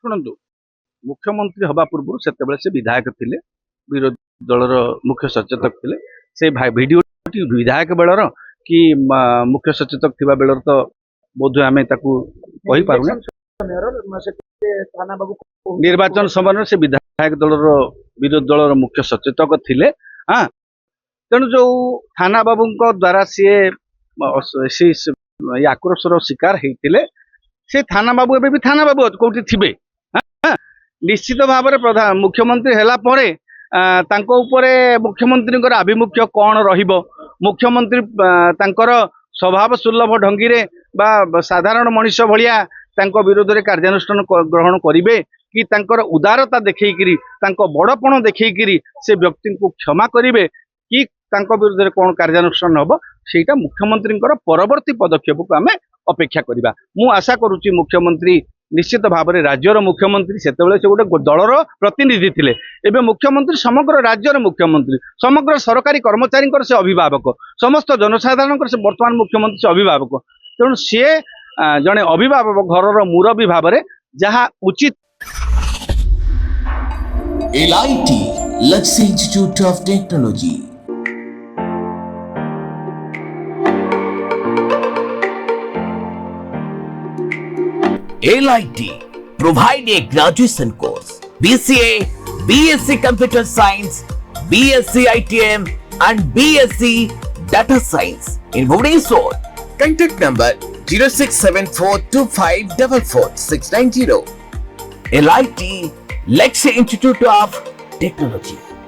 ଶୁଣନ୍ତୁ ମୁଖ୍ୟମନ୍ତ୍ରୀ ହବା ପୂର୍ବରୁ ସେତେବେଳେ ସେ ବିଧାୟକ ଥିଲେ, ବିରୋଧୀ ଦଳର ମୁଖ୍ୟ ସଚେତକ ଥିଲେ। ସେ ଭିଡିଓଟି ବିଧାୟକ ବେଳର କି ମୁଖ୍ୟ ସଚେତକ ଥିବା ବେଳର ତ ବୋଧହୁଏ ଆମେ ତାକୁ କହିପାରୁନା। ନିର୍ବାଚନ ସମୟରେ ସେ ବିଧାୟକ ଦଳର ବିରୋଧୀ ଦଳର ମୁଖ୍ୟ ସଚେତକ ଥିଲେ। ତେଣୁ ଯୋଉ ଥାନା ବାବୁଙ୍କ ଦ୍ଵାରା ସିଏ ଆକ୍ରୋଶର ଶିକାର ହେଇଥିଲେ, ସେ ଥାନା ବାବୁ ଏବେ ବି ଥାନା ବାବୁ କୋଉଠି ଥିବେ। ନିଶ୍ଚିତ ଭାବରେ ମୁଖ୍ୟମନ୍ତ୍ରୀ ହେଲା ପରେ ତାଙ୍କ ଉପରେ ମୁଖ୍ୟମନ୍ତ୍ରୀଙ୍କର ଆଭିମୁଖ୍ୟ କଣ ରହିବ, ମୁଖ୍ୟମନ୍ତ୍ରୀ ତାଙ୍କର ସ୍ୱଭାବ ସୁଲଭ ଢଙ୍ଗିରେ ବା ସାଧାରଣ ମଣିଷ ଭଳିଆ ତାଙ୍କ ବିରୋଧରେ କାର୍ଯ୍ୟାନୁଷ୍ଠାନ ଗ୍ରହଣ କରିବେ କି ତାଙ୍କର ଉଦାରତା ଦେଖେଇକିରି ତାଙ୍କ ବଡପଣ ଦେଖେଇକିରି ସେ ବ୍ୟକ୍ତିଙ୍କୁ କ୍ଷମା କରିବେ କି ତାଙ୍କ ବିରୁଦ୍ଧରେ କଣ କାର୍ଯ୍ୟାନୁଷ୍ଠାନ ହବ, ସେଇଟା ମୁଖ୍ୟମନ୍ତ୍ରୀଙ୍କର ପରବର୍ତ୍ତୀ ପଦକ୍ଷେପକୁ ଆମେ ଅପେକ୍ଷା କରିବା। ମୁଁ ଆଶା କରୁଛି ମୁଖ୍ୟମନ୍ତ୍ରୀ ନିଶ୍ଚିତ ଭାବରେ ରାଜ୍ୟର ମୁଖ୍ୟମନ୍ତ୍ରୀ, ସେତେବେଳେ ସେ ଗୋଟେ ଦଳର ପ୍ରତିନିଧି ଥିଲେ, ଏବେ ମୁଖ୍ୟମନ୍ତ୍ରୀ ସମଗ୍ର ରାଜ୍ୟର ମୁଖ୍ୟମନ୍ତ୍ରୀ, ସମଗ୍ର ସରକାରୀ କର୍ମଚାରୀଙ୍କର ସେ ଅଭିଭାବକ, ସମସ୍ତ ଜନସାଧାରଣଙ୍କର ସେ ବର୍ତ୍ତମାନ ମୁଖ୍ୟମନ୍ତ୍ରୀ ସେ ଅଭିଭାବକ। ତେଣୁ ସିଏ ଜଣେ ଅଭିଭାବକ, ଘରର ମୁରବୀ ଭାବରେ ଯାହା ଉଚିତ। LIT Luxury Institute of Technology. LIT provide a graduation course, BCA, BSc Computer Science, BSc ITM and BSc Data Science in Bhubaneswar. Contact number 067425444690. LIT Luxury Institute of Technology.